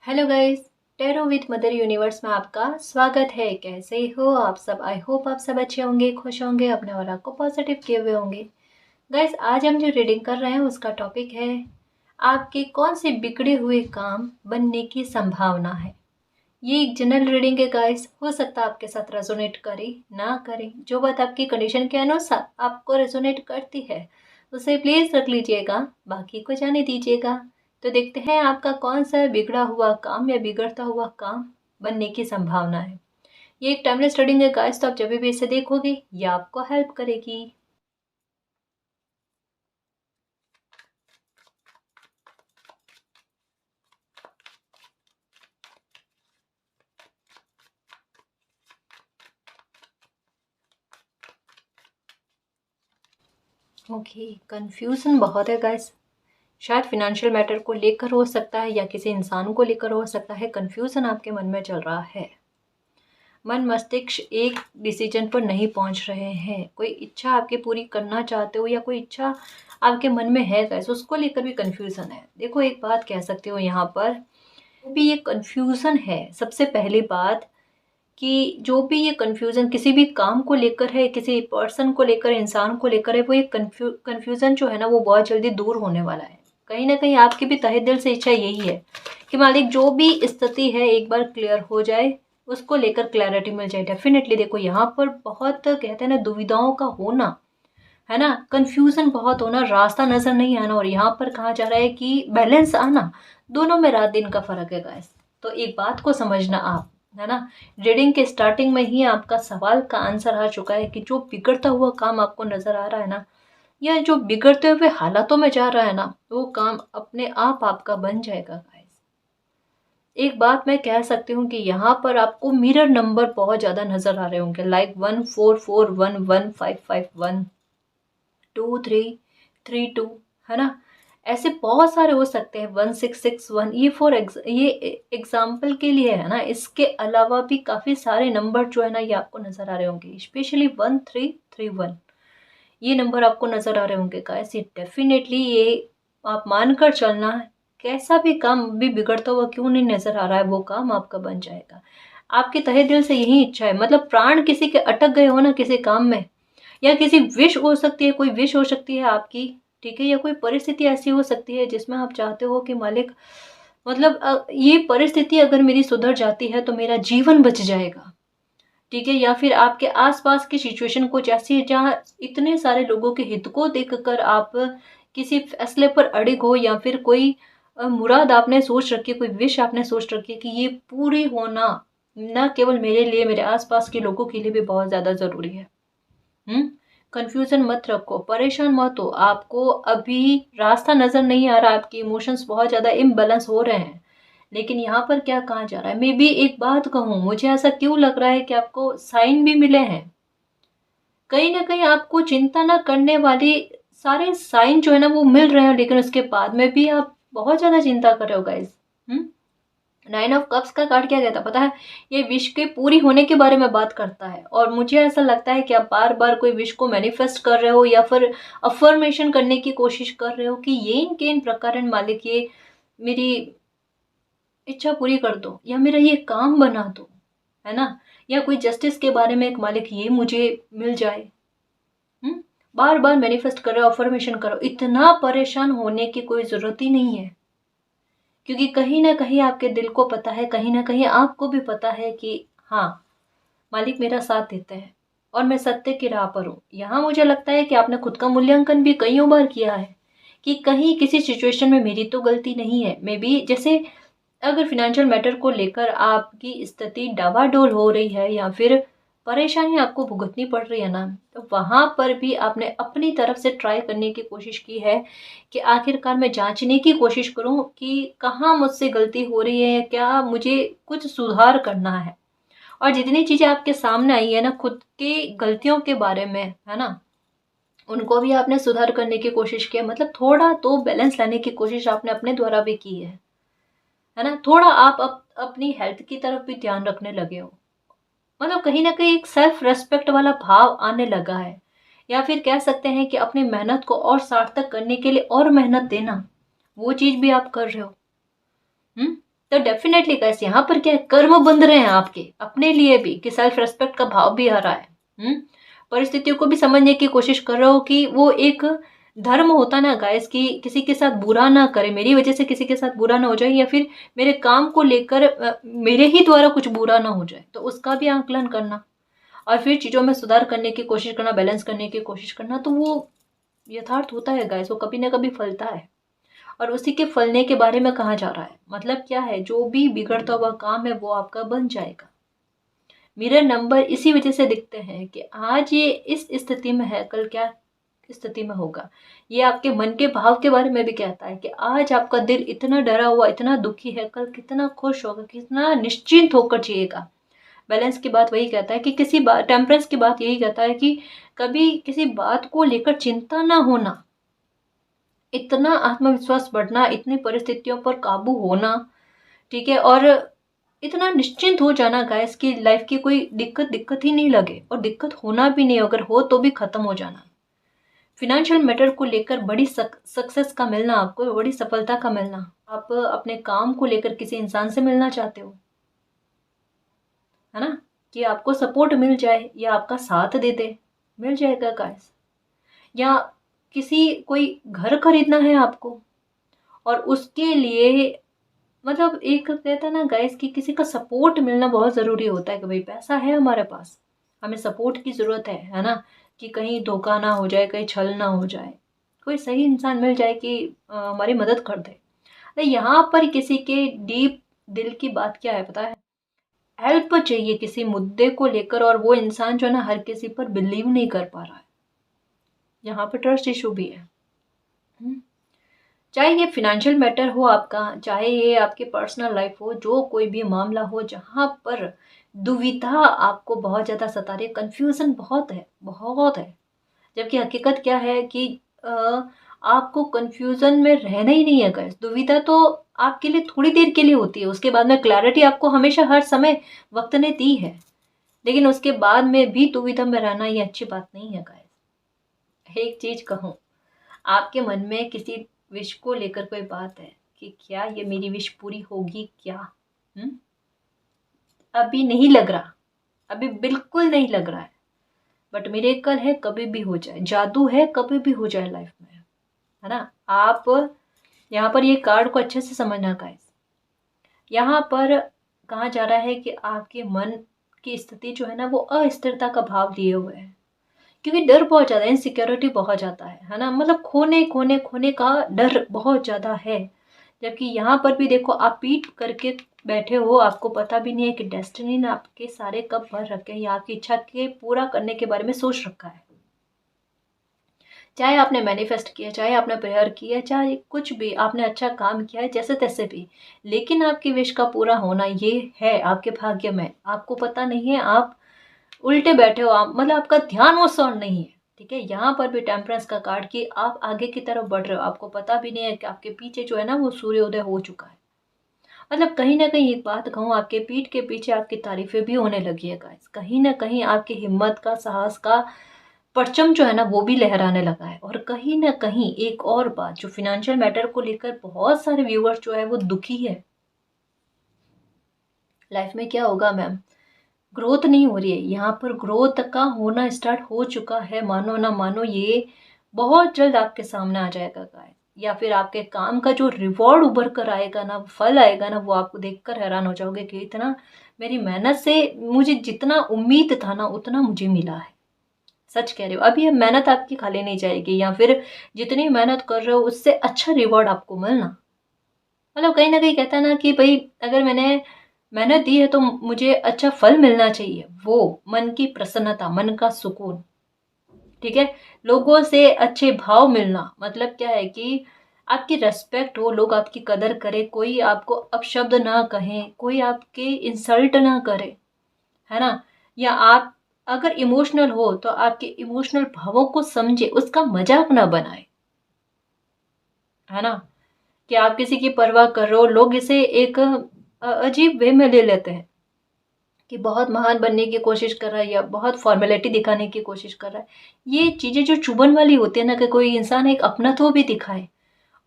Hello guys, tarot with mother universe में आपका स्वागत है। कैसे हो आप सब? आई होप आप सब अच्छे होंगे, खुश होंगे, अपने वाला को पॉजिटिव किए हुए होंगे। गाइस, आज हम जो रीडिंग कर रहे हैं उसका टॉपिक है आपके कौन से बिगड़े हुए काम बनने की संभावना है। ये एक जनरल रीडिंग है गाइस, हो सकता है आपके साथ रेजोनेट करे ना करे। जो बात आपकी कंडीशन के अनुसार आपको रेजोनेट करती है उसे प्लीज रख लीजिएगा, बाकी को जाने दीजिएगा। तो देखते हैं आपका कौन सा बिगड़ा हुआ काम या बिगड़ता हुआ काम बनने की संभावना है। ये एक टाइमलेस रीडिंग है गाइस, तो आप जब भी इसे देखोगे ये आपको हेल्प करेगी। ओके, कंफ्यूजन बहुत है गाइस। शायद फिनेंशियल मैटर को लेकर हो सकता है या किसी इंसान को लेकर हो सकता है। कंफ्यूजन आपके मन में चल रहा है। मन मस्तिष्क एक डिसीजन पर नहीं पहुंच रहे हैं। कोई इच्छा आपकी पूरी करना चाहते हो या कोई इच्छा आपके मन में है गाइस, उसको लेकर भी कंफ्यूजन है। देखो, एक बात कह सकते हो यहाँ पर, भी ये कंफ्यूजन है। सबसे पहली बात कि जो भी ये कंफ्यूजन किसी भी काम को लेकर है, किसी पर्सन को लेकर, इंसान को लेकर है, वो ये कंफ्यूजन जो है ना वो बहुत जल्दी दूर होने वाला है। कहीं ना कहीं आपकी भी तहे दिल से इच्छा यही है कि मालिक जो भी स्थिति है एक बार क्लियर हो जाए, उसको लेकर क्लैरिटी मिल जाए। डेफिनेटली देखो, यहाँ पर बहुत कहते हैं ना दुविधाओं का होना, है ना, कंफ्यूजन बहुत होना, रास्ता नजर नहीं आना, और यहाँ पर कहा जा रहा है कि बैलेंस आना। दोनों में रात दिन का फर्क है गाइस। तो एक बात को समझना आप, है ना, रीडिंग के स्टार्टिंग में ही आपका सवाल का आंसर आ चुका है कि जो बिगड़ता हुआ काम आपको नजर आ रहा है ना, या जो बिगड़ते हुए हालातों में जा रहा है ना, वो काम अपने आप आपका बन जाएगा गाइस। एक बात मैं कह सकती हूँ कि यहाँ पर आपको मिरर नंबर बहुत ज्यादा नजर आ रहे होंगे, लाइक 14411551, 2332, है ना। ऐसे बहुत सारे हो सकते हैं, 1661। ये ये एग्जाम्पल के लिए है ना। इसके अलावा भी काफी सारे नंबर जो है ना ये आपको नजर आ रहे होंगे, स्पेशली 1331। ये नंबर आपको नजर आ रहे होंगे गाइस। ये डेफिनेटली ये आप मानकर चलना, कैसा भी काम भी बिगड़ता हुआ क्यों नहीं नजर आ रहा है, वो काम आपका बन जाएगा। आपके तहे दिल से यही इच्छा है, मतलब प्राण किसी के अटक गए हो ना किसी काम में, या किसी विश हो सकती है, कोई विश हो सकती है आपकी, ठीक है, या कोई परिस्थिति ऐसी हो सकती है जिसमें आप चाहते हो कि मालिक, मतलब ये परिस्थिति अगर मेरी सुधर जाती है तो मेरा जीवन बच जाएगा, ठीक है। या फिर आपके आसपास की सिचुएशन कुछ ऐसी है जहाँ इतने सारे लोगों के हित को देखकर आप किसी फैसले पर अड़िग हो, या फिर कोई मुराद आपने सोच रखी है, कोई विश आपने सोच रखी है कि ये पूरी होना न केवल मेरे लिए, मेरे आसपास के लोगों के लिए भी बहुत ज्यादा जरूरी है। कंफ्यूजन मत रखो, परेशान मत हो। आपको अभी रास्ता नजर नहीं आ रहा, आपके इमोशंस बहुत ज्यादा इम्बैलेंस हो रहे हैं। लेकिन यहाँ पर क्या कहा जा रहा है, मे बी एक बात कहूँ, मुझे ऐसा क्यों लग रहा है कि आपको साइन भी मिले हैं। कहीं ना कहीं आपको चिंता ना करने वाली सारे साइन जो है ना वो मिल रहे हैं, लेकिन उसके बाद में भी आप बहुत ज्यादा चिंता कर रहे हो गाइस। 9 ऑफ कप्स का कार्ड क्या कहता है पता है? ये विश के पूरी होने के बारे में बात करता है, और मुझे ऐसा लगता है कि आप बार बार कोई विश को मैनिफेस्ट कर रहे हो, या फिर अफर्मेशन करने की कोशिश कर रहे हो कि ये इनके इन प्रकार मालिक ये मेरी इच्छा पूरी कर दो, या मेरा ये काम बना दो, है ना, या कोई जस्टिस के बारे में एक मालिक ये मुझे मिल जाए। बार बार मैनिफेस्ट करो, अफर्मेशन करो, इतना परेशान होने की कोई जरूरत ही नहीं है। क्योंकि कहीं ना कहीं आपके दिल को पता है, कहीं ना कहीं आपको भी पता है कि हाँ, मालिक मेरा साथ देते हैं और मैं सत्य की राह पर हूँ। यहाँ मुझे लगता है कि आपने खुद का मूल्यांकन भी कईयों बार किया है कि कहीं किसी सिचुएशन में मेरी तो गलती नहीं है। मे बी जैसे अगर फिनेंशियल मैटर को लेकर आपकी स्थिति डावाडोल हो रही है, या फिर परेशानी आपको भुगतनी पड़ रही है ना, तो वहां पर भी आपने अपनी तरफ से ट्राई करने की कोशिश की है कि आखिरकार मैं जांचने की कोशिश करूं कि कहाँ मुझसे गलती हो रही है, क्या मुझे कुछ सुधार करना है। और जितनी चीजें आपके सामने आई है ना खुद की गलतियों के बारे में, है ना, उनको भी आपने सुधार करने की कोशिश की है। मतलब थोड़ा तो बैलेंस लाने की कोशिश आपने अपने द्वारा भी की है ना। थोड़ा आप अपनी हेल्थ की तरफ भी ध्यान रखने लगे हो। मतलब कहीं ना कहीं एक सेल्फ रेस्पेक्ट वाला भाव आने लगा है, या फिर कह सकते हैं कि अपनी मेहनत को और सार्थक करने के लिए और मेहनत देना, वो चीज भी आप कर रहे हो। हम्म तो डेफिनेटली गाइस यहाँ पर क्या है, कर्म बंध रहे हैं आपके अपने लिए भी, कि सेल्फ रेस्पेक्ट का भाव भी आ रहा है। परिस्थितियों को भी समझने की कोशिश कर रहे हो कि वो एक धर्म होता ना गाइस, कि किसी के साथ बुरा ना करे, मेरी वजह से किसी के साथ बुरा ना हो जाए, या फिर मेरे काम को लेकर मेरे ही द्वारा कुछ बुरा ना हो जाए, तो उसका भी आंकलन करना और फिर चीज़ों में सुधार करने की कोशिश करना, बैलेंस करने की कोशिश करना, तो वो यथार्थ होता है गाइस, वो कभी ना कभी फलता है। और उसी के फलने के बारे में कहा जा रहा है, मतलब क्या है, जो भी बिगड़ता हुआ काम है वो आपका बन जाएगा। मिरर नंबर इसी वजह से दिखते हैं कि आज ये इस स्थिति में है, कल क्या स्थिति में होगा। ये आपके मन के भाव के बारे में भी कहता है कि आज आपका दिल इतना डरा हुआ, इतना दुखी है, कल कितना खुश होगा, कितना निश्चिंत होकर जिएगा। बैलेंस की बात वही कहता है कि किसी बात, टेम्परेंस की बात यही कहता है कि कभी किसी बात को लेकर चिंता ना होना, इतना आत्मविश्वास बढ़ना, इतनी परिस्थितियों पर काबू होना, ठीक है, और इतना निश्चिंत हो जाना गाइस कि लाइफ की कोई दिक्कत ही नहीं लगे, और दिक्कत होना भी नहीं, अगर हो तो भी खत्म हो जाना। फिनेंशियल मैटर को लेकर बड़ी सक्सेस का मिलना, आपको बड़ी सफलता का मिलना, आप अपने काम को लेकर किसी इंसान से मिलना चाहते हो, है ना, कि आपको सपोर्ट मिल जाए या आपका साथ दे दे, मिल जाएगा गाइस। या किसी कोई घर खरीदना है आपको, और उसके लिए मतलब एक कहता है ना गाइस कि किसी का सपोर्ट मिलना बहुत ज़रूरी होता है, कि भाई पैसा है हमारे पास, हमें सपोर्ट की ज़रूरत है ना, कि कहीं धोखा ना हो जाए, कहीं छल ना हो जाए, कोई सही इंसान मिल जाए कि हमारी मदद कर दे। तो यहाँ पर किसी के डीप दिल की बात क्या है पता है, हेल्प चाहिए किसी मुद्दे को लेकर, और वो इंसान जो है ना हर किसी पर बिलीव नहीं कर पा रहा है, यहाँ पर ट्रस्ट इशू भी है। चाहे ये फिनेंशियल मैटर हो आपका, चाहे ये आपकी पर्सनल लाइफ हो, जो कोई भी मामला हो जहाँ पर दुविधा आपको बहुत ज़्यादा सता रही है, कन्फ्यूज़न बहुत है, बहुत है। जबकि हकीकत क्या है कि आपको कन्फ्यूज़न में रहना ही नहीं है गाइस। दुविधा तो आपके लिए थोड़ी देर के लिए होती है, उसके बाद में क्लैरिटी आपको हमेशा हर समय वक्त ने दी है, लेकिन उसके बाद में भी दुविधा में रहना ये अच्छी बात नहीं है गाइस। एक चीज़ कहूँ, आपके मन में किसी विश को लेकर कोई बात है कि क्या ये मेरी विश पूरी होगी क्या, अभी नहीं लग रहा, अभी बिल्कुल नहीं लग रहा है, बट मिरेकल है, कभी भी हो जाए, जादू है, कभी भी हो जाए लाइफ में, है ना। आप यहाँ पर ये कार्ड को अच्छे से समझना गाइस, यहाँ पर कहा जा रहा है कि आपके मन की स्थिति जो है ना वो अस्थिरता का भाव लिए हुए है, क्योंकि डर बहुत ज़्यादा, इनसिक्योरिटी बहुत ज़्यादा है ना, मतलब खोने खोने खोने का डर बहुत ज़्यादा है। जबकि यहाँ पर भी देखो, आप पीठ करके बैठे हो, आपको पता भी नहीं है कि डेस्टिनी ने आपके सारे कब भर रखे हैं, या आपकी इच्छा के पूरा करने के बारे में सोच रखा है। चाहे आपने मैनिफेस्ट किया, चाहे आपने प्रेयर किया, चाहे कुछ भी आपने अच्छा काम किया है, जैसे तैसे भी, लेकिन आपकी विश का पूरा होना ये है आपके भाग्य में, आपको पता नहीं है, आप उल्टे बैठे हो, आप मतलब आपका ध्यान वो सॉन्ग नहीं है, ठीक है। यहाँ पर भी टेम्परेंस का कार्ड कि आप आगे की तरफ बढ़ रहे हो, आपको पता भी नहीं है कि आपके पीछे जो है ना वो सूर्योदय हो चुका है। मतलब कहीं ना कहीं एक बात कहूँ, आपके पीठ के पीछे आपकी तारीफें भी होने लगी है गाइस, कहीं ना कहीं आपकी हिम्मत का, साहस का परचम जो है ना वो भी लहराने लगा है। और कहीं ना कहीं एक और बात, जो फिनेंशियल मैटर को लेकर बहुत सारे व्यूअर्स जो है वो दुखी है, लाइफ में क्या होगा मैम, ग्रोथ नहीं हो रही है, यहाँ पर ग्रोथ का होना स्टार्ट हो चुका है, मानो ना मानो ये बहुत जल्द आपके सामने आ जाएगा गाइस। या फिर आपके काम का जो रिवॉर्ड उभर कर आएगा ना, फल आएगा ना, वो आपको देखकर हैरान हो जाओगे कि इतना मेरी मेहनत से मुझे जितना उम्मीद था ना उतना मुझे मिला है। सच कह रहे हो, अभी ये मेहनत आपकी खाली नहीं जाएगी, या फिर जितनी मेहनत कर रहे हो उससे अच्छा रिवॉर्ड आपको मिलना। मतलब कहीं ना कहीं कहता है ना कि भाई अगर मैंने मेहनत दी है तो मुझे अच्छा फल मिलना चाहिए, वो मन की प्रसन्नता, मन का सुकून, ठीक है, लोगों से अच्छे भाव मिलना, मतलब क्या है कि आपकी रेस्पेक्ट हो, लोग आपकी कदर करें, कोई आपको अपशब्द ना कहें, कोई आपके इंसल्ट ना करे, है ना। या आप अगर इमोशनल हो तो आपके इमोशनल भावों को समझे, उसका मजाक ना बनाए, है ना, कि आप किसी की परवाह कर रहे हो, लोग इसे एक अजीब वे में ले लेते हैं कि बहुत महान बनने की कोशिश कर रहा है, या बहुत फॉर्मेलिटी दिखाने की कोशिश कर रहा है। ये चीज़ें जो चुभन वाली होती है ना, कि कोई इंसान एक अपनत्व भी दिखाए,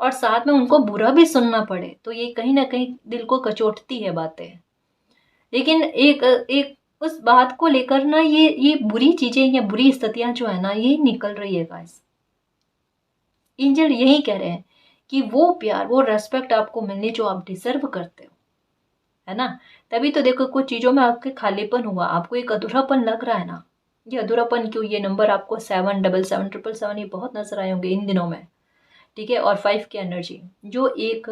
और साथ में उनको बुरा भी सुनना पड़े, तो ये कहीं ना कहीं दिल को कचोटती है बातें। लेकिन एक एक उस बात को लेकर ना ये बुरी चीजें या बुरी स्थितियां जो है ना ये निकल रही है गाइस। एंजल यही कह रहे हैं कि वो प्यार, वो रेस्पेक्ट आपको मिलनी जो आप डिजर्व करते हो, है ना। तभी तो देखो कुछ चीजों में आपके खालीपन हुआ, आपको एक अधूरापन लग रहा है ना। ये अधूरापन क्यों, ये नंबर आपको 7777777 ये बहुत नजर आए होंगे इन दिनों में, ठीक है। और 5 की एनर्जी जो एक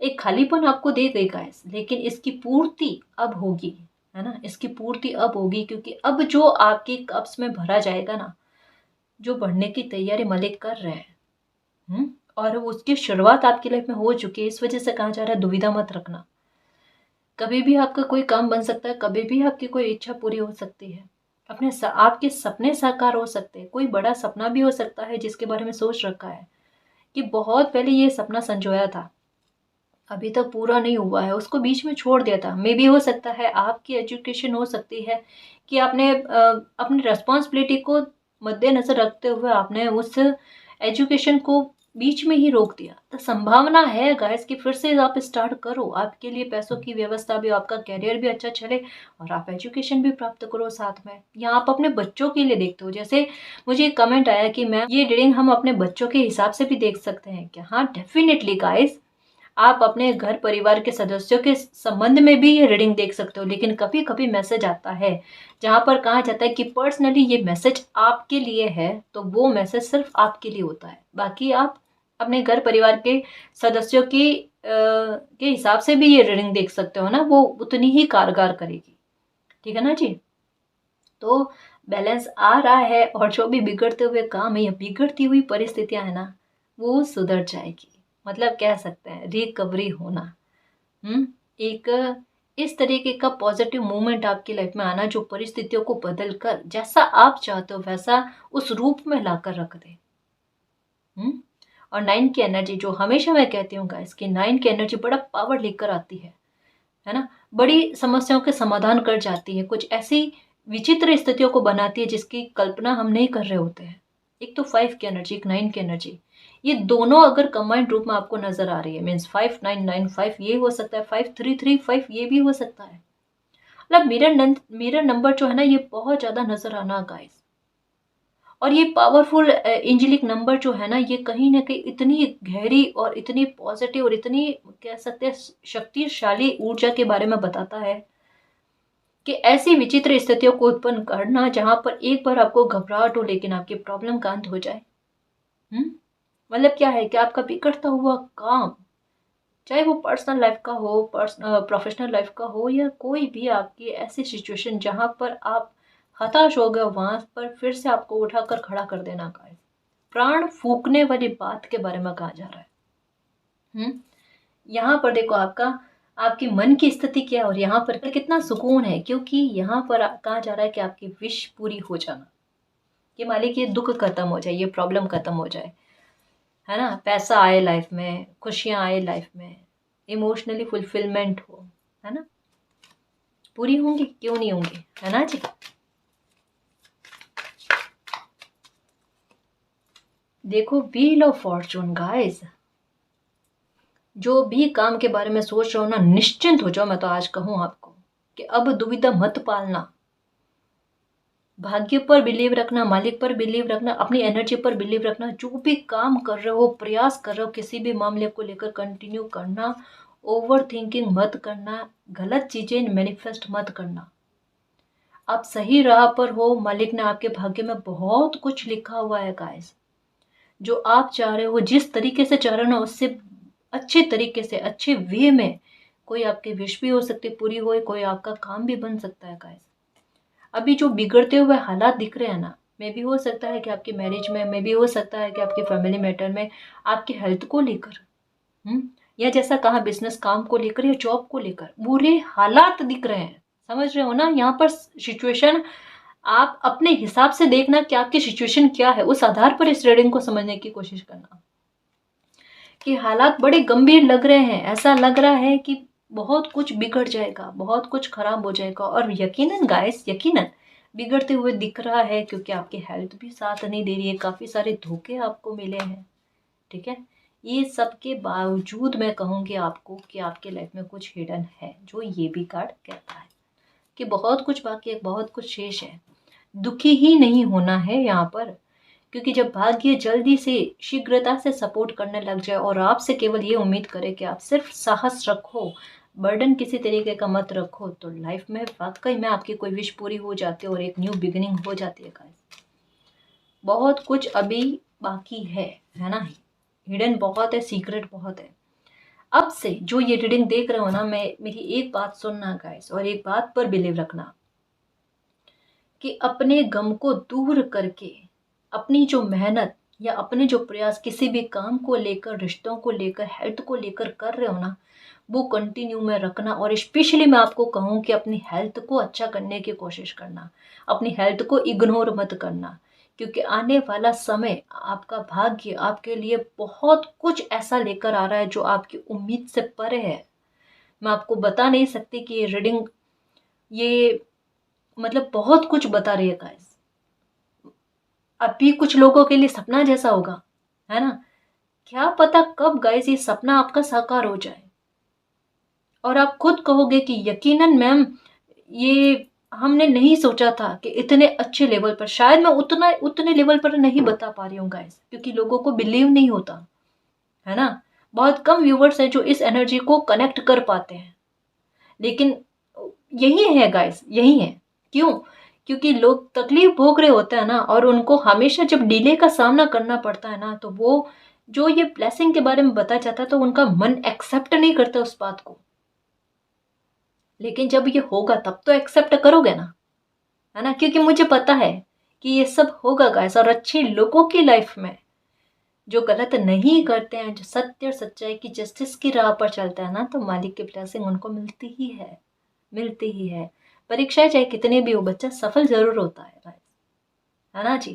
एक खालीपन आपको दे गई गाइस, लेकिन इसकी पूर्ति अब होगी, है ना। इसकी पूर्ति अब होगी क्योंकि अब जो आपके कप्स में भरा जाएगा ना, जो बढ़ने की तैयारी मलिक कर रहे हैं, और उसकी शुरुआत आपकी लाइफ में हो चुकी है। इस वजह से कहा जा रहा है दुविधा मत रखना, कभी भी आपका कोई काम बन सकता है, कभी भी आपकी कोई इच्छा पूरी हो सकती है, आपके सपने साकार हो सकते हैं। कोई बड़ा सपना भी हो सकता है जिसके बारे में सोच रखा है कि बहुत पहले ये सपना संजोया था, अभी तक पूरा नहीं हुआ है, उसको बीच में छोड़ दिया था। मे भी हो सकता है आपकी एजुकेशन हो सकती है कि आपने अपनी रेस्पॉन्सिबिलिटी को मद्देनजर रखते हुए आपने उस एजुकेशन को बीच में ही रोक दिया। तो संभावना है गाइस कि फिर से आप स्टार्ट करो, आपके लिए पैसों की व्यवस्था भी, आपका कैरियर भी अच्छा चले और आप एजुकेशन भी प्राप्त करो साथ में। या आप अपने बच्चों के लिए देखते हो, जैसे मुझे एक कमेंट आया कि मैम ये रीडिंग हम अपने बच्चों के हिसाब से भी देख सकते हैं क्या। हाँ डेफिनेटली गाइस, आप अपने घर परिवार के सदस्यों के संबंध में भी ये रीडिंग देख सकते हो। लेकिन कभी कभी मैसेज आता है जहां पर कहा जाता है कि पर्सनली ये मैसेज आपके लिए है, तो वो मैसेज सिर्फ आपके लिए होता है। बाकी आप अपने घर परिवार के सदस्यों के हिसाब से भी ये रीडिंग देख सकते हो ना, वो उतनी ही कारगर करेगी, ठीक है ना जी। तो बैलेंस आ रहा है और जो भी बिगड़ते हुए काम है या बिगड़ती हुई परिस्थितियां है ना, वो सुधर जाएगी। मतलब कह सकते हैं रिकवरी होना। एक इस तरीके का पॉजिटिव मूवमेंट आपकी लाइफ में आना जो परिस्थितियों को बदल कर जैसा आप चाहते हो वैसा उस रूप में लाकर रख दे। और 9 की एनर्जी जो हमेशा मैं कहती हूँ गाइस कि 9 की एनर्जी बड़ा पावर लेकर आती है ना। बड़ी समस्याओं के समाधान कर जाती है, कुछ ऐसी विचित्र स्थितियों को बनाती है जिसकी कल्पना हम नहीं कर रहे होते हैं। एक तो 5 की एनर्जी, एक 9 की एनर्जी, ये दोनों अगर कंबाइंड रूप में आपको नजर आ रही है, मीन्स 5995 ये हो सकता है, 5335 ये भी हो सकता है। मतलब मिरर नंबर जो है ना ये बहुत ज्यादा नजर आना गाइस। और ये पावरफुल एंजेलिक नंबर जो है ना ये कहीं ना कहीं इतनी गहरी और इतनी पॉजिटिव और इतनी कह सकते हैं शक्तिशाली ऊर्जा के बारे में बताता है कि ऐसी विचित्र स्थितियों को उत्पन्न करना जहां पर एक बार आपको घबराहट हो लेकिन आपकी प्रॉब्लम का अंत हो जाए। मतलब क्या है कि आपका बिगड़ता हुआ काम, चाहे वो पर्सनल लाइफ का हो, प्रोफेशनल लाइफ का हो, या कोई भी आपकी ऐसी सिचुएशन जहां पर आप हताश हो गए, वहां पर फिर से आपको उठाकर खड़ा कर देना का प्राण फूकने वाली बात के बारे में कहा जा रहा है। यहाँ पर देखो आपकी मन की स्थिति क्या है और यहाँ पर कितना सुकून है, क्योंकि यहाँ पर कहा जा रहा है कि आपकी विश पूरी हो जाना, ये मालिक ये दुख खत्म हो जाए, ये प्रॉब्लम खत्म हो जाए, है ना। पैसा आए लाइफ में, खुशियां आए लाइफ में, इमोशनली फुलफिलमेंट हो, है ना। पूरी होंगी क्यों नहीं होंगी, है ना जी। देखो व्हील ऑफ फॉर्चून गाइस, जो भी काम के बारे में सोच रहे हो ना निश्चिंत हो जाओ। मैं तो आज कहूं आपको कि अब दुविधा मत पालना, भाग्य पर बिलीव रखना, मालिक पर बिलीव रखना, अपनी एनर्जी पर बिलीव रखना। जो भी काम कर रहे हो, प्रयास कर रहे हो, किसी भी मामले को लेकर कंटिन्यू करना, ओवर थिंकिंग मत करना, गलत चीजें मैनिफेस्ट मत करना। आप सही राह पर हो, मालिक ने आपके भाग्य में बहुत कुछ लिखा हुआ है गाइस। जो आप चाह रहे हो, जिस तरीके से चाह रहे हो ना, उससे अच्छे तरीके से, अच्छे वे में कोई आपकी विश भी हो सकती पूरी हो, कोई आपका काम भी बन सकता है गाइस। अभी जो बिगड़ते हुए हालात दिख रहे हैं ना, मे भी हो सकता है कि आपकी मैरिज में, मे भी हो सकता है कि आपकी फैमिली मैटर में, आपकी हेल्थ को लेकर, या जैसा कहा बिजनेस काम को लेकर या जॉब को लेकर बुरे हालात दिख रहे हैं। समझ रहे हो ना, यहाँ पर सिचुएशन आप अपने हिसाब से देखना कि आपकी सिचुएशन क्या है, उस आधार पर इस रीडिंग को समझने की कोशिश करना कि हालात बड़े गंभीर लग रहे हैं। ऐसा लग रहा है कि बहुत कुछ बिगड़ जाएगा, बहुत कुछ खराब हो जाएगा। और यकीनन गाइस, यकीनन बिगड़ते हुए दिख रहा है क्योंकि आपकी हेल्थ भी साथ नहीं दे रही है, काफी सारे धोखे आपको मिले हैं, ठीक है। ये सब के बावजूद मैं कहूँगी आपको कि आपके लाइफ में कुछ हिडन है, जो ये भी कार्ड कहता है कि बहुत कुछ बाकी है, बहुत कुछ शेष है। दुखी ही नहीं होना है यहाँ पर, क्योंकि जब भाग्य जल्दी से शीघ्रता से सपोर्ट करने लग जाए और आपसे केवल ये उम्मीद करे कि आप सिर्फ साहस रखो, बर्डन किसी तरीके का मत रखो, तो लाइफ में वाकई में आपकी कोई विश पूरी हो जाती है और एक न्यू बिगिनिंग हो जाती है गाइस। बहुत कुछ अभी बाकी है ना। हिडन बहुत है, सीक्रेट बहुत है। अब से जो ये रीडिंग देख रहे हो ना, मैं मेरी एक बात सुनना गाइस, और एक बात पर बिलीव रखना कि अपने गम को दूर करके अपनी जो मेहनत या अपने जो प्रयास किसी भी काम को लेकर, रिश्तों को लेकर, हेल्थ को लेकर कर रहे हो ना, वो कंटिन्यू में रखना। और स्पेशली मैं आपको कहूँ कि अपनी हेल्थ को अच्छा करने की कोशिश करना, अपनी हेल्थ को इग्नोर मत करना, क्योंकि आने वाला समय आपका भाग्य आपके लिए बहुत कुछ ऐसा लेकर आ रहा है जो आपकी उम्मीद से परे है। मैं आपको बता नहीं सकती कि ये रीडिंग ये मतलब बहुत कुछ बता रही है गाइस। अभी कुछ लोगों के लिए सपना जैसा होगा, है ना। क्या पता कब गाइस ये सपना आपका साकार हो जाए और आप खुद कहोगे कि यकीनन मैम, ये हमने नहीं सोचा था कि इतने अच्छे लेवल पर, शायद मैं उतने लेवल पर नहीं बता पा रही हूँ गाइस, क्योंकि लोगों को बिलीव नहीं होता, है ना। बहुत कम व्यूवर्स हैं जो इस एनर्जी को कनेक्ट कर पाते हैं, लेकिन यही है गाइस, यही है। क्यों? क्योंकि लोग तकलीफ भोग रहे होते हैं ना, और उनको हमेशा जब डिले का सामना करना पड़ता है ना, तो वो जो ये ब्लेसिंग के बारे में बताया जाता है तो उनका मन एक्सेप्ट नहीं करता उस बात को। लेकिन जब ये होगा तब तो एक्सेप्ट करोगे ना, है ना। क्योंकि मुझे पता है कि ये सब होगा गाइस, और अच्छे लोगों की लाइफ में जो गलत नहीं करते हैं, जो सत्य और सच्चाई की जस्टिस की राह पर चलता है ना, तो मालिक की ब्लेसिंग उनको मिलती ही है, मिलती ही है। परीक्षाएं चाहे कितनी भी हो, बच्चा सफल जरूर होता है गाइस, है ना जी।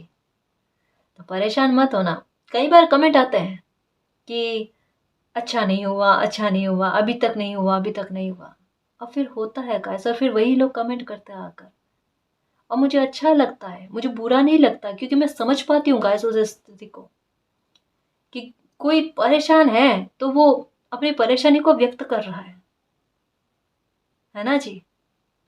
तो परेशान मत होना। कई बार कमेंट आते हैं कि अच्छा नहीं हुआ, अच्छा नहीं हुआ, अभी तक नहीं हुआ, अभी तक नहीं हुआ। और फिर होता है गाइस, और फिर वही लोग कमेंट करते हैं आकर, और मुझे अच्छा लगता है, मुझे बुरा नहीं लगता, क्योंकि मैं समझ पाती हूँ गाइस उस स्थिति को कि कोई परेशान है तो वो अपनी परेशानी को व्यक्त कर रहा है ना जी।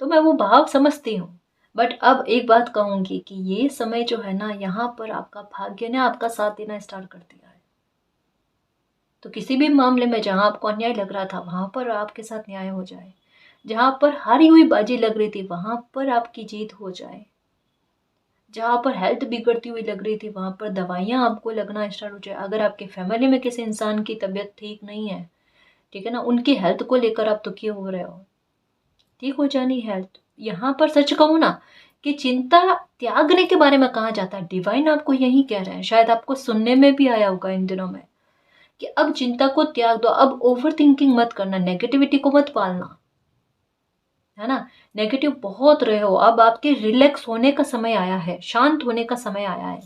तो मैं वो भाव समझती हूँ। बट अब एक बात कहूंगी कि ये समय जो है ना, यहाँ पर आपका भाग्य ने आपका साथ देना स्टार्ट कर दिया है। तो किसी भी मामले में जहां आपको अन्याय लग रहा था, वहां पर आपके साथ न्याय हो जाए। जहां पर हारी हुई बाजी लग रही थी, वहां पर आपकी जीत हो जाए। जहां पर हेल्थ बिगड़ती हुई लग रही थी, वहां पर दवाइयां आपको लगना स्टार्ट हो जाए। अगर आपके फैमिली में किसी इंसान की तबीयत ठीक नहीं है, ठीक है ना, उनकी हेल्थ को लेकर आप दुखी हो रहे हो, ठीक हो जानी हेल्थ। यहाँ पर सच कहूँ ना कि चिंता त्यागने के बारे में कहा जाता है, डिवाइन आपको यही कह रहे हैं। शायद आपको सुनने में भी आया होगा इन दिनों में कि अब चिंता को त्याग दो, अब ओवर थिंकिंग मत करना, नेगेटिविटी को मत पालना, है ना। नेगेटिव बहुत रहे हो, अब आपके रिलैक्स होने का समय आया है, शांत होने का समय आया है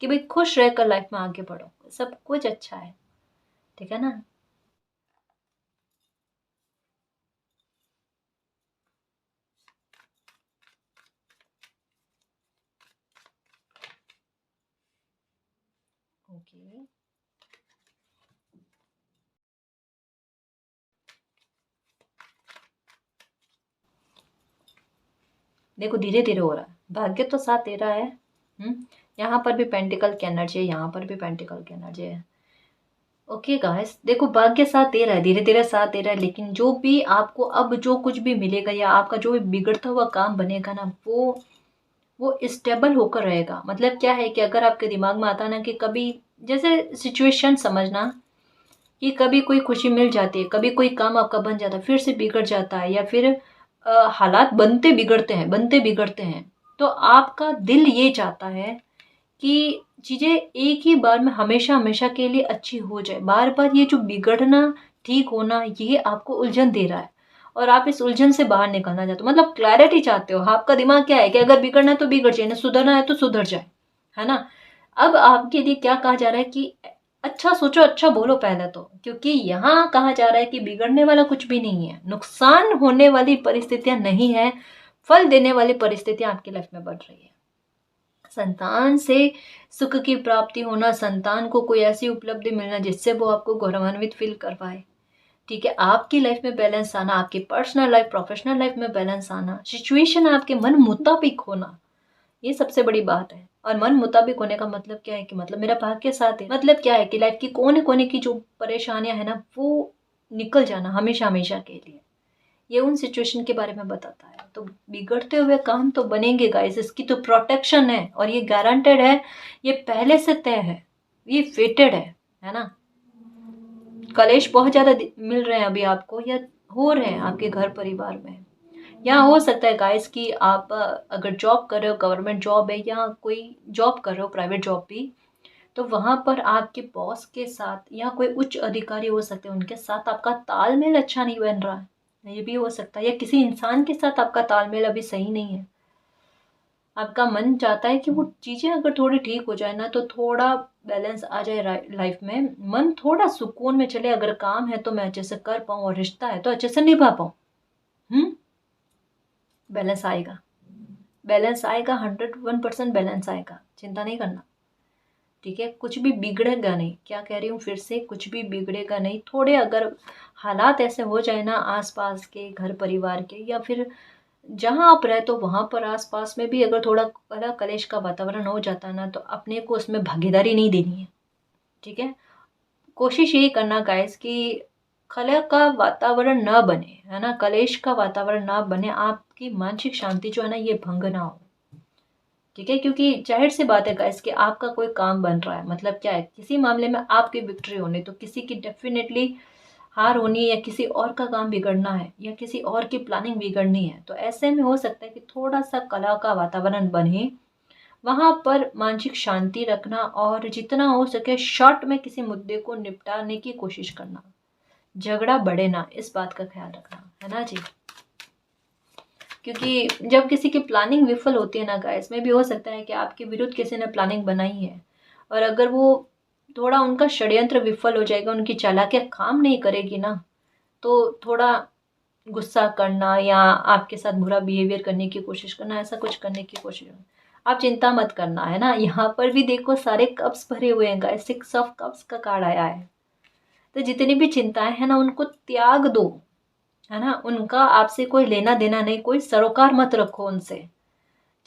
कि भाई खुश रहकर लाइफ में आगे बढ़ो, सब कुछ अच्छा है, ठीक है ना। ओके, देखो धीरे धीरे हो रहा है, भाग्य तो साथ दे रहा है। यहाँ पर भी पेंटिकल की एनर्जी है, यहाँ पर भी पेंटिकल की एनर्जी है। ओके गाइस, देखो भाग्य साथ दे रहा है, धीरे धीरे साथ दे रहा है, लेकिन जो भी आपको अब जो कुछ भी मिलेगा या आपका जो भी बिगड़ता हुआ काम बनेगा ना, वो स्टेबल होकर रहेगा। मतलब क्या है कि अगर आपके दिमाग में आता ना कि कभी, जैसे सिचुएशन समझना कि कभी कोई खुशी मिल जाती है, कभी कोई काम आपका बन जाता है, फिर से बिगड़ जाता है, या फिर हालात बनते बिगड़ते हैं, बनते बिगड़ते हैं, तो आपका दिल ये चाहता है कि चीज़ें एक ही बार में हमेशा हमेशा के लिए अच्छी हो जाए। बार बार ये जो बिगड़ना, ठीक होना, ये आपको उलझन दे रहा है, और आप इस उलझन से बाहर निकलना चाहते हो, मतलब क्लैरिटी चाहते हो। आपका दिमाग क्या है कि अगर बिगड़ना है तो बिगड़ जाए, ना सुधरना है तो सुधर जाए, है ना। अब आपके लिए क्या कहा जा रहा है कि अच्छा सोचो, अच्छा बोलो पहले तो, क्योंकि यहाँ कहा जा रहा है कि बिगड़ने वाला कुछ भी नहीं है, नुकसान होने वाली परिस्थितियां नहीं है, फल देने वाली परिस्थितियां आपकी लाइफ में बढ़ रही है। संतान से सुख की प्राप्ति होना, संतान को कोई ऐसी उपलब्धि मिलना जिससे वो आपको गौरवान्वित फील करवाए। ठीक है, आपकी लाइफ में बैलेंस आना, आपकी पर्सनल लाइफ प्रोफेशनल लाइफ में बैलेंस आना, सिचुएशन आपके मन मुताबिक होना, ये सबसे बड़ी बात है। और मन मुताबिक होने का मतलब क्या है कि मतलब मेरा भाग्य साथ है, मतलब क्या है कि लाइफ की कोने कोने की जो परेशानियां है ना वो निकल जाना हमेशा हमेशा के लिए। ये उन सिचुएशन के बारे में बताता है। तो बिगड़ते हुए काम तो बनेंगे गाइस, इसकी तो प्रोटेक्शन है और ये गारंटेड है, ये पहले से तय है, ये फेटेड है ना। कलेश बहुत ज्यादा मिल रहे हैं अभी आपको, या हो रहे हैं आपके घर परिवार में, या हो सकता है गाइस कि आप अगर जॉब कर रहे हो, गवर्नमेंट जॉब है या कोई जॉब कर रहे हो प्राइवेट जॉब भी, तो वहां पर आपके बॉस के साथ या कोई उच्च अधिकारी हो सकते हैं, उनके साथ आपका तालमेल अच्छा नहीं बन रहा है, ये भी हो सकता है। या किसी इंसान के साथ आपका तालमेल अभी सही नहीं है, आपका मन चाहता है कि वो चीजें अगर थोड़ी ठीक हो जाए ना तो थोड़ा बैलेंस आ जाए लाइफ में, मन थोड़ा सुकून में चले, अगर काम है तो मैं अच्छे से कर पाऊँ और रिश्ता है तो अच्छे से निभा पाऊँ। बैलेंस आएगा, बैलेंस आएगा, 101% बैलेंस आएगा, चिंता नहीं करना। ठीक है, कुछ भी बिगड़ेगा नहीं, क्या कह रही हूँ फिर से, कुछ भी बिगड़ेगा नहीं। थोड़े अगर हालात ऐसे हो जाए ना आसपास के, घर परिवार के, या फिर जहाँ आप रहे तो वहां पर आसपास में भी अगर थोड़ा कला कलेश का वातावरण हो जाता है ना, तो अपने को उसमें भागीदारी नहीं देनी है। ठीक है, कोशिश यही करना गाइस कि कलह का वातावरण ना बने, है ना, कलेश का वातावरण ना बने, आपकी मानसिक शांति जो है ना ये भंग ना हो। ठीक है, क्योंकि जाहिर सी बात है गाइस कि आपका कोई काम बन रहा है, मतलब क्या है, किसी मामले में आपकी विक्ट्री होनी तो किसी की डेफिनेटली हार होनी है, या किसी और का काम बिगड़ना है, या किसी और की प्लानिंग बिगड़नी है। तो ऐसे में हो सकता है कि थोड़ा सा कला का वातावरण बने, वहां पर मानसिक शांति रखना और जितना हो सके शॉर्ट में किसी मुद्दे को निपटाने की कोशिश करना, झगड़ा बढ़े ना, इस बात का ख्याल रखना, है ना जी। क्योंकि जब किसी की प्लानिंग विफल होती है ना गाइस, में भी हो सकता है कि आपके विरुद्ध किसी ने प्लानिंग बनाई है, और अगर वो थोड़ा उनका षड्यंत्र विफल हो जाएगा, उनकी चालाकियां काम नहीं करेगी ना, तो थोड़ा गुस्सा करना या आपके साथ बुरा बिहेवियर करने की कोशिश करना, ऐसा कुछ करने की कोशिश करना। आप चिंता मत करना, है ना। यहाँ पर भी देखो सारे कप्स भरे हुए हैं गाइस, 6 ऑफ कप्स का कार्ड आया है। तो जितनी भी चिंताएं हैं ना उनको त्याग दो, है ना, उनका आपसे कोई लेना देना नहीं, कोई सरोकार मत रखो उनसे,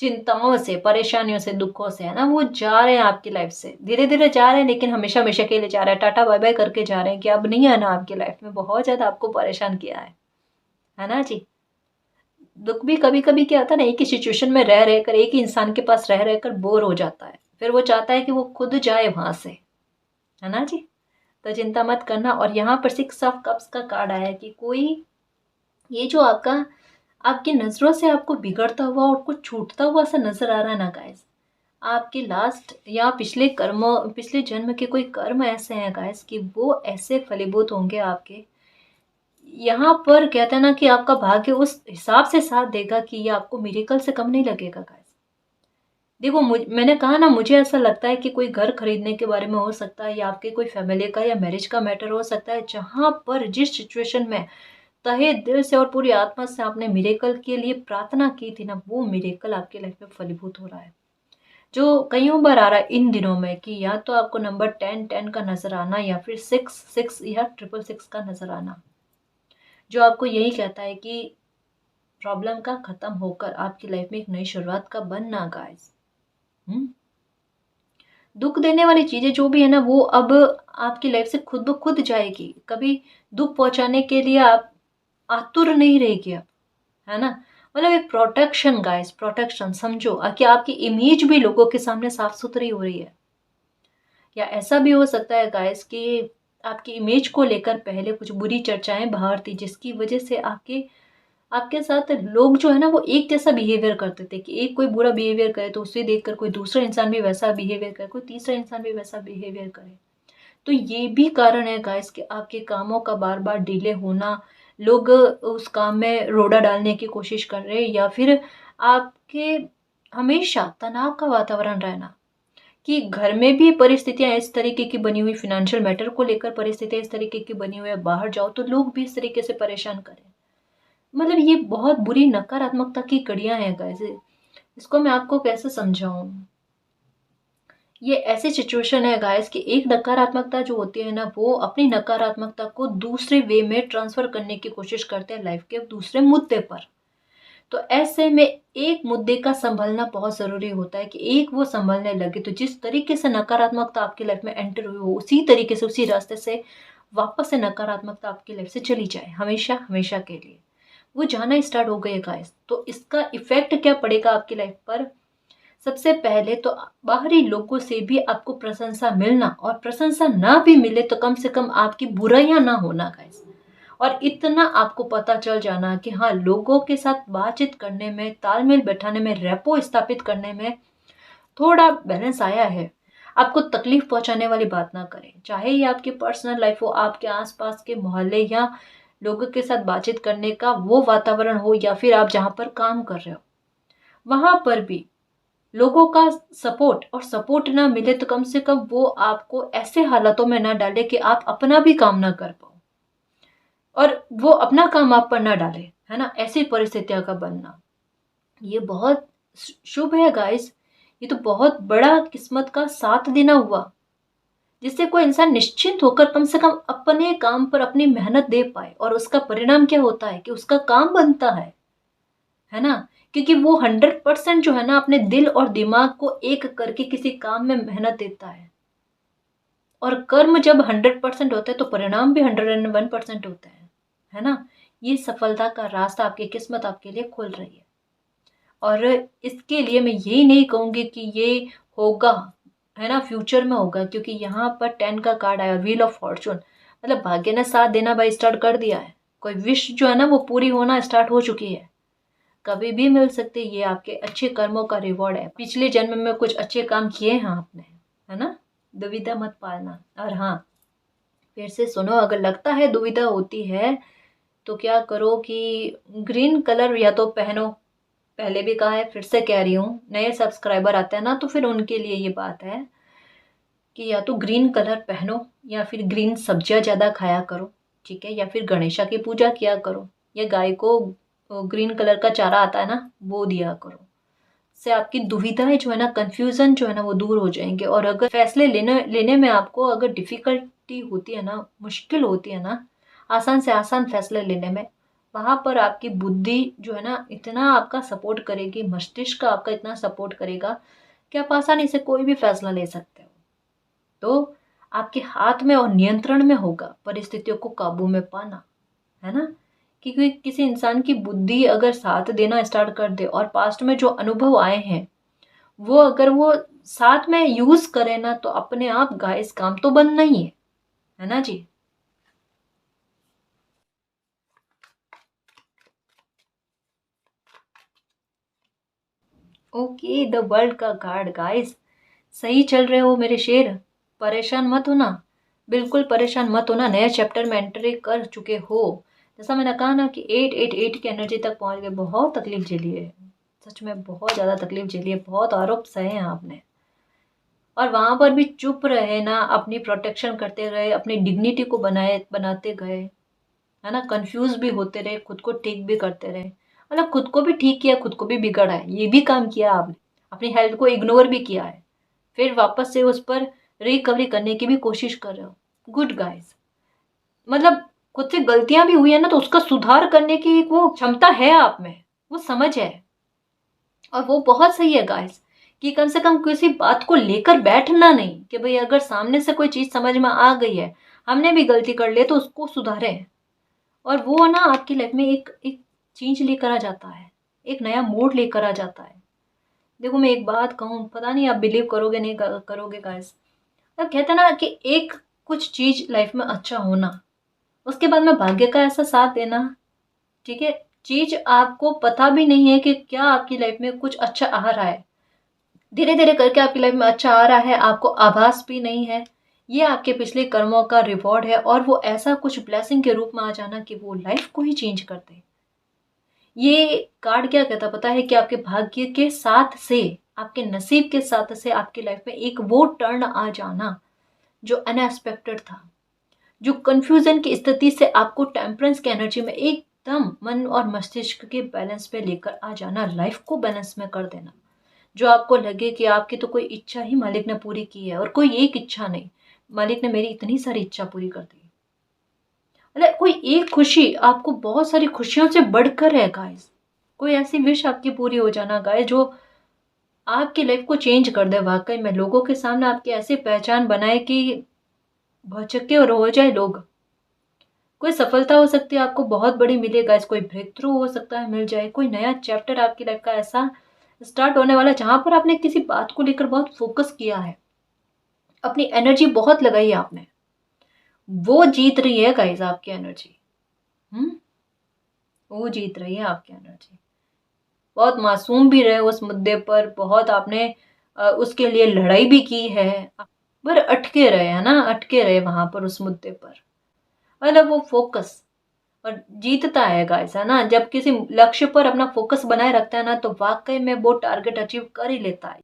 चिंताओं से, परेशानियों से, दुखों से, है ना। वो जा रहे हैं आपकी लाइफ से, धीरे धीरे जा रहे हैं, लेकिन हमेशा हमेशा के लिए जा रहे हैं, टाटा बाय बाय करके जा रहे हैं कि अब नहीं आना आपकी लाइफ में, बहुत ज्यादा आपको परेशान किया है ना जी। दुख भी कभी कभी क्या होता है ना, एक ही सिचुएशन में रह रहकर, एक ही इंसान के पास रह रहकर बोर हो जाता है, फिर वो चाहता है कि वो खुद जाए वहां से, है ना जी। तो चिंता मत करना। और यहाँ पर 6 ऑफ कप्स का कार्ड आया है कि कोई ये जो आपका, आपकी नजरों से आपको बिगड़ता हुआ और कुछ छूटता हुआ सा नजर आ रहा है ना गाइस, आपके लास्ट या पिछले कर्मों, पिछले जन्म के कोई कर्म ऐसे हैं गाइस कि वो ऐसे फलीभूत होंगे आपके, यहाँ पर कहते हैं ना कि आपका भाग्य उस हिसाब से साथ देगा कि ये आपको मिरेकल से कम नहीं लगेगा गाइस। देखो मैंने कहा ना, मुझे ऐसा लगता है कि कोई घर खरीदने के बारे में हो सकता है, या आपके कोई फैमिली का या मैरिज का मैटर हो सकता है, जहां पर जिस सिचुएशन में तहे दिल से और पूरी आत्मा से आपने मिरेकल के लिए प्रार्थना की थी ना, वो मिरेकल आपके लाइफ में फलीभूत हो रहा है। जो कईयों बार आ रहा है इन दिनों में कि या तो आपको नंबर 10 का नजर आना, या फिर 6 या 666 का नजर आना, जो आपको यही कहता है कि प्रॉब्लम का खत्म होकर आपकी लाइफ में एक नई शुरुआत का बनना गाइस। दुख देने वाली चीजें जो भी है ना, वो अब आपकी लाइफ से खुद ब खुद जाएगी, कभी दुख पहुंचाने के लिए आप आतुर नहीं रहेगी अब, है ना। मतलब एक प्रोटेक्शन गाइस, प्रोटेक्शन समझो कि आपकी इमेज भी लोगों के सामने साफ सुथरी हो रही है। या ऐसा भी हो सकता है गाइस कि आपकी इमेज को लेकर पहले कुछ बुरी चर्चाएं बाहर थी, जिसकी वजह से आपके आपके साथ लोग जो है ना वो एक जैसा बिहेवियर करते थे, कि एक कोई बुरा बिहेवियर करे तो उसे देखकर कोई दूसरा इंसान भी वैसा बिहेवियर करे, कोई तीसरा इंसान भी वैसा बिहेवियर करे। तो ये भी कारण है गाइस कि आपके कामों का बार बार डिले होना, लोग उस काम में रोड़ा डालने की कोशिश कर रहे हैं, या फिर आपके हमेशा तनाव का वातावरण रहना, कि घर में भी परिस्थितियां इस तरीके की बनी हुई, फाइनेंशियल मैटर को लेकर परिस्थितियां इस तरीके की बनी हुई है, बाहर जाओ तो लोग भी इस तरीके से परेशान करें। मतलब ये बहुत बुरी नकारात्मकता की कड़ियां हैं गाइस, इसको मैं आपको कैसे समझाऊं। ये ऐसी सिचुएशन है गाइस कि एक नकारात्मकता जो होती है ना, वो अपनी नकारात्मकता को दूसरे वे में ट्रांसफर करने की कोशिश करते हैं लाइफ के दूसरे मुद्दे पर। तो ऐसे में एक मुद्दे का संभलना बहुत ज़रूरी होता है कि एक वो संभलने लगे, तो जिस तरीके से नकारात्मकता आपकी लाइफ में एंटर हुई हो, उसी तरीके से, उसी रास्ते से वापस से नकारात्मकता आपकी लाइफ से चली जाए, हमेशा हमेशा के लिए। वो जाना स्टार्ट हो गई है गाइस। तो इसका इफ़ेक्ट क्या पड़ेगा आपकी लाइफ पर? सबसे पहले तो बाहरी लोगों से भी आपको प्रशंसा मिलना, और प्रशंसा ना भी मिले तो कम से कम आपकी बुराइयाँ ना होना गाइस। और इतना आपको पता चल जाना कि हाँ, लोगों के साथ बातचीत करने में, तालमेल बैठाने में, रेपो स्थापित करने में थोड़ा बैलेंस आया है। आपको तकलीफ पहुंचाने वाली बात ना करें, चाहे ये आपकी पर्सनल लाइफ हो, आपके आसपास के मोहल्ले या लोगों के साथ बातचीत करने का वो वातावरण हो, या फिर आप जहाँ पर काम कर रहे हो वहां पर भी लोगों का सपोर्ट, और सपोर्ट ना मिले तो कम से कम वो आपको ऐसे हालातों में ना डाले कि आप अपना भी काम ना कर पाओ, और वो अपना काम आप पर ना डाले, है ना। ऐसी परिस्थितियों का बनना ये बहुत शुभ है गाइस। ये तो बहुत बड़ा किस्मत का साथ देना हुआ, जिससे कोई इंसान निश्चिंत होकर कम से कम अपने काम पर अपनी मेहनत दे पाए, और उसका परिणाम क्या होता है कि उसका काम बनता है ना। क्योंकि वो 100% जो है ना, अपने दिल और दिमाग को एक करके किसी काम में मेहनत देता है, और कर्म जब 100% होता है तो परिणाम भी 101% होता है ना। ये सफलता का रास्ता, आपकी किस्मत आपके लिए खुल रही है। और इसके लिए मैं यही नहीं कहूंगी कि ये होगा, है ना, फ्यूचर में होगा, क्योंकि यहाँ पर 10 का कार्ड आया, व्हील ऑफ फॉर्चून, मतलब भाग्य ने साथ देना भाई स्टार्ट कर दिया है। कोई विश जो है ना वो पूरी होना स्टार्ट हो चुकी है, कभी भी मिल सकती है। ये आपके अच्छे कर्मों का रिवॉर्ड है, पिछले जन्म में कुछ अच्छे काम किए हैं आपने, है ना। दुविधा मत पालना। और हाँ, फिर से सुनो, अगर लगता है दुविधा होती है तो क्या करो कि ग्रीन कलर या तो पहनो। पहले भी कहा है, फिर से कह रही हूँ, नए सब्सक्राइबर आते हैं ना तो फिर उनके लिए ये बात है कि या तो ग्रीन कलर पहनो, या फिर ग्रीन सब्जियां ज़्यादा खाया करो, ठीक है, या फिर गणेशा की पूजा किया करो, या गाय को ग्रीन कलर का चारा आता है ना वो दिया करो। से आपकी दुविधाएं जो है ना, कंफ्यूजन जो है ना वो दूर हो जाएंगे। और अगर फैसले लेने लेने में आपको अगर डिफिकल्टी होती है ना, मुश्किल होती है ना आसान से आसान फैसले लेने में, वहां पर आपकी बुद्धि जो है ना इतना आपका सपोर्ट करेगी, मस्तिष्क आपका इतना सपोर्ट करेगा कि आप आसानी से कोई भी फैसला ले सकते हो। तो आपके हाथ में और नियंत्रण में होगा परिस्थितियों को काबू में पाना, है ना। क्योंकि किसी इंसान की बुद्धि अगर साथ देना स्टार्ट कर दे, और पास्ट में जो अनुभव आए हैं वो अगर वो साथ में यूज करे ना, तो अपने आप गाइस काम तो बनना ही है ना जी। ओके, द वर्ल्ड का कार्ड गाइस, सही चल रहे हो मेरे शेर, परेशान मत होना, बिल्कुल परेशान मत होना। नए चैप्टर में एंट्री कर चुके हो, जैसा मैंने कहा ना कि 888 की एनर्जी तक पहुंच गए। बहुत तकलीफ झेली है, सच में बहुत ज़्यादा तकलीफ झेली है, बहुत आरोप सहे हैं आपने, और वहां पर भी चुप रहे ना, अपनी प्रोटेक्शन करते गए, अपनी डिग्निटी को बनाते गए, है ना। कंफ्यूज भी होते रहे, खुद को ठीक भी करते रहे, मतलब खुद को भी ठीक किया, खुद को भी बिगड़ा है, ये भी काम किया आपने। अपनी हेल्थ को इग्नोर भी किया है, फिर वापस से उस पर रिकवरी करने की भी कोशिश कर रहे हो। गुड गाइस, मतलब खुद से गलतियां भी हुई है ना, तो उसका सुधार करने की वो क्षमता है आप में, वो समझ है, और वो बहुत सही है गाइस। कि कम से कम किसी बात को लेकर बैठना नहीं, कि भाई अगर सामने से कोई चीज समझ में आ गई है, हमने भी गलती कर ली तो उसको सुधारें। और वो ना आपकी लाइफ में एक एक चेंज लेकर आ जाता है, एक नया मोड़ लेकर आ जाता है। देखो मैं एक बात कहूँ, पता नहीं आप बिलीव करोगे नहीं करोगे गाइस, अब कहते हैं ना कि एक कुछ चीज लाइफ में अच्छा होना, उसके बाद में भाग्य का ऐसा साथ देना, ठीक है। चीज आपको पता भी नहीं है कि क्या आपकी लाइफ में कुछ अच्छा आ रहा है, धीरे धीरे करके आपकी लाइफ में अच्छा आ रहा है, आपको आभास भी नहीं है। ये आपके पिछले कर्मों का रिवॉर्ड है, और वो ऐसा कुछ ब्लेसिंग के रूप में आ जाना कि वो लाइफ को ही चेंज कर दे। ये कार्ड क्या कहता पता है कि आपके भाग्य के साथ से, आपके नसीब के साथ से आपकी लाइफ में एक वो टर्न आ जाना जो अनएक्सपेक्टेड था, जो कंफ्यूजन की स्थिति से आपको टेम्परेंस की एनर्जी में एकदम मन और मस्तिष्क के बैलेंस पे लेकर आ जाना, लाइफ को बैलेंस में कर देना। जो आपको लगे कि आपकी तो कोई इच्छा ही मालिक ने पूरी की है, और कोई एक इच्छा नहीं, मालिक ने मेरी इतनी सारी इच्छा पूरी कर दी। मतलब कोई एक खुशी आपको बहुत सारी खुशियों से बढ़कर है गाइस। कोई ऐसी विश आपकी पूरी हो जाना गाइस जो आपकी लाइफ को चेंज कर दे, वाकई में लोगों के सामने आपकी ऐसी पहचान बनाए कि भौचक्के और हो जाए लोग। कोई सफलता हो सकती है आपको बहुत बड़ी मिले गाइस, कोई ब्रेक थ्रू हो सकता है मिल जाए, कोई नया चैप्टर आपकी लाइफ का ऐसा स्टार्ट होने वाला जहां पर आपने किसी बात को लेकर बहुत फोकस किया है, अपनी एनर्जी बहुत लगाई है आपने, वो जीत रही है गाइस आपकी एनर्जी। हम्म वो जीत रही है आपकी एनर्जी। बहुत मासूम भी रहे उस मुद्दे पर, बहुत आपने उसके लिए लड़ाई भी की है, पर अटके रहे, है ना, अटके रहे वहां पर उस मुद्दे पर। मतलब वो फोकस और जीतता है गाइस, है ना, जब किसी लक्ष्य पर अपना फोकस बनाए रखता है ना, तो वाकई में वो टारगेट अचीव कर ही लेता है।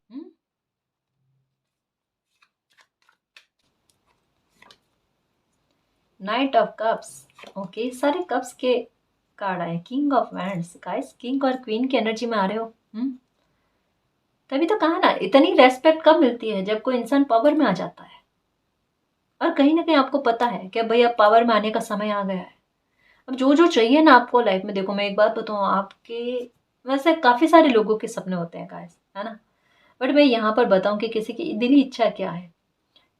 Night of cups. ओके, सारे कप्स के कार्ड आए, king of wands guys, king और क्वीन की एनर्जी में आ रहे हो। तभी तो कहा ना, इतनी रेस्पेक्ट कब मिलती है, जब कोई इंसान पावर में आ जाता है, और कहीं ना कहीं आपको पता है कि भाई अब पावर में आने का समय आ गया है। अब जो जो चाहिए ना आपको लाइफ में, देखो मैं एक बात बताऊँ आपके, वैसे काफी सारे लोगों के सपने होते हैं गाइस, है ना, बट मैं यहाँ पर बताऊं कि किसी की दिली इच्छा क्या है।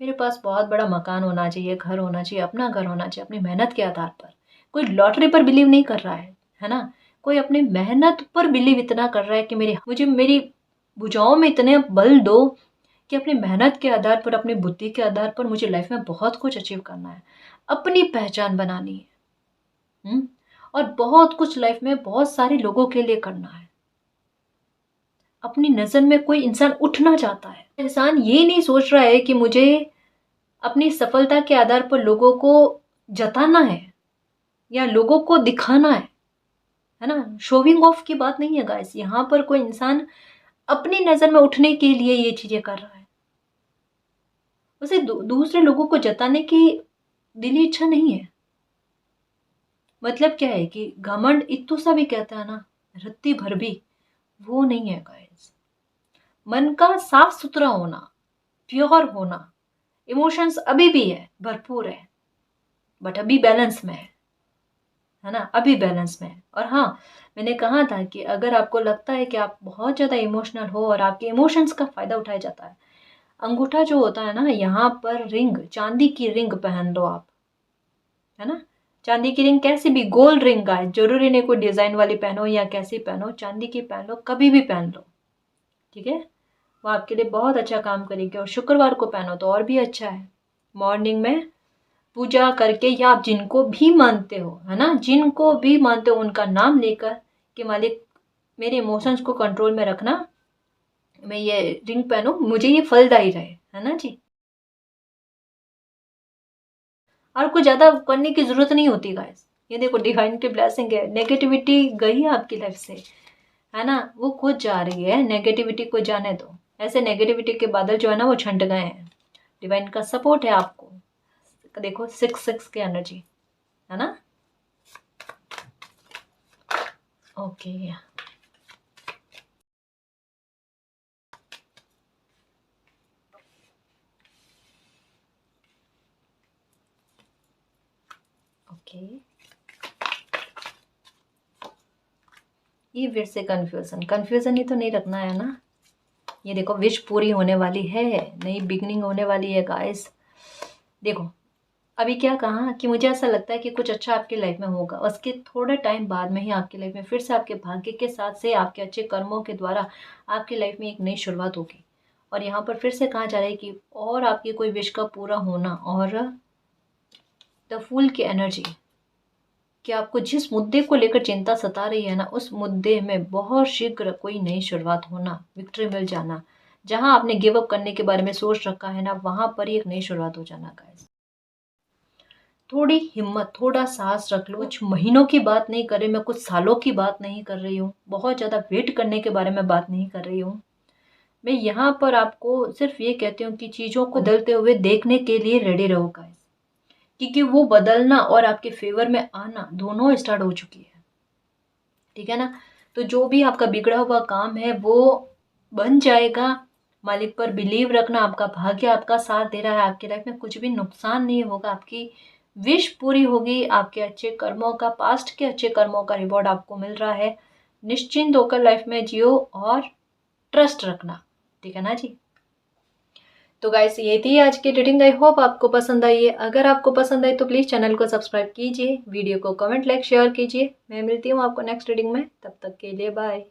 मेरे पास बहुत बड़ा मकान होना चाहिए, घर होना चाहिए, अपना घर होना चाहिए, अपनी मेहनत के आधार पर। कोई लॉटरी पर बिलीव नहीं कर रहा है ना, कोई अपनी मेहनत पर बिलीव इतना कर रहा है कि मुझे मेरी भुजाओं में इतने बल दो कि अपनी मेहनत के आधार पर, अपनी बुद्धि के आधार पर मुझे लाइफ में बहुत कुछ अचीव करना है, अपनी पहचान बनानी है। और बहुत कुछ लाइफ में बहुत सारे लोगों के लिए करना है। अपनी नजर में कोई इंसान उठना चाहता है, इंसान ये नहीं सोच रहा है कि मुझे अपनी सफलता के आधार पर लोगों को जताना है या लोगों को दिखाना है ना, शोविंग ऑफ की बात नहीं है गाइस, यहाँ पर कोई इंसान अपनी नजर में उठने के लिए ये चीजें कर रहा है। उसे दूसरे लोगों को जताने की दिली इच्छा नहीं है। मतलब क्या है कि घमंड इत्तू सा भी कहता है ना, रत्ती भर भी, वो नहीं है गाइस। मन का साफ सुथरा होना, प्योर होना, इमोशंस अभी भी है, भरपूर है, बट अभी बैलेंस में है ना, अभी बैलेंस में है। और हाँ, मैंने कहा था कि अगर आपको लगता है कि आप बहुत ज़्यादा इमोशनल हो और आपके इमोशंस का फ़ायदा उठाया जाता है, अंगूठा जो होता है ना, यहाँ पर रिंग, चांदी की रिंग पहन लो आप, है ना, चांदी की रिंग, कैसी भी गोल्ड रिंग का है, जरूरी नहीं कोई डिज़ाइन वाली पहनो या कैसी पहनो, चांदी की पहन लो, कभी भी पहन लो, ठीक है, वो आपके लिए बहुत अच्छा काम करेगी। और शुक्रवार को पहनो तो और भी अच्छा है, मॉर्निंग में पूजा करके, या आप जिनको भी मानते हो, है ना, जिनको भी मानते हो उनका नाम लेकर कि मालिक मेरे इमोशंस को कंट्रोल में रखना, मैं ये रिंग पहनूं, मुझे ये फलदायी रहे, है ना जी। और कुछ ज्यादा करने की जरूरत नहीं होती गाइस, ये देखो डिवाइन की ब्लेसिंग है, नेगेटिविटी गई है आपकी लाइफ से, है ना, वो खुद जा रही है, नेगेटिविटी को जाने दो। ऐसे नेगेटिविटी के बादल जो है ना वो छंट गए हैं, डिवाइन का सपोर्ट है आपको। देखो 6 की एनर्जी, है ना। ओके, ओके, ये फिर से कंफ्यूजन, कंफ्यूजन ही तो नहीं रखना है ना। ये देखो विश पूरी होने वाली है, नई बिगनिंग होने वाली है गाइस। देखो अभी क्या कहा कि मुझे ऐसा लगता है कि कुछ अच्छा आपकी लाइफ में होगा, उसके थोड़े टाइम बाद में ही आपकी लाइफ में फिर से आपके भाग्य के साथ से आपके अच्छे कर्मों के द्वारा आपकी लाइफ में एक नई शुरुआत होगी। और यहाँ पर फिर से कहा जा रहा है कि और आपकी कोई विश का पूरा होना, और द फूल की एनर्जी, कि आपको जिस मुद्दे को लेकर चिंता सता रही है ना, उस मुद्दे में बहुत शीघ्र कोई नई शुरुआत होना, विक्ट्री मिल जाना। जहां आपने गिव अप करने के बारे में सोच रखा है ना, वहां पर ही एक नई शुरुआत हो जाना गाइस। थोड़ी हिम्मत, थोड़ा साहस रख लो। कुछ महीनों की बात नहीं कर रही मैं, कुछ सालों की बात नहीं कर रही हूँ, बहुत ज़्यादा वेट करने के बारे में बात नहीं कर रही हूँ। मैं यहाँ पर आपको सिर्फ ये कहती हूँ कि चीज़ों को बदलते हुए देखने के लिए रेडी रहो गाइस, क्योंकि वो बदलना और आपके फेवर में आना दोनों स्टार्ट हो चुकी है, ठीक है ना। तो जो भी आपका बिगड़ा हुआ काम है वो बन जाएगा। मालिक पर बिलीव रखना, आपका भाग्य आपका साथ दे रहा है, आपकी लाइफ में कुछ भी नुकसान नहीं होगा, आपकी विश पूरी होगी, आपके अच्छे कर्मों का, पास्ट के अच्छे कर्मों का रिवॉर्ड आपको मिल रहा है। निश्चिंत होकर लाइफ में जियो और ट्रस्ट रखना, ठीक है ना जी। तो गाइस ये थी आज की रीडिंग, आई होप आपको पसंद आई है। अगर आपको पसंद आई तो प्लीज़ चैनल को सब्सक्राइब कीजिए, वीडियो को कमेंट लाइक शेयर कीजिए। मैं मिलती हूँ आपको नेक्स्ट रीडिंग में, तब तक के लिए बाय।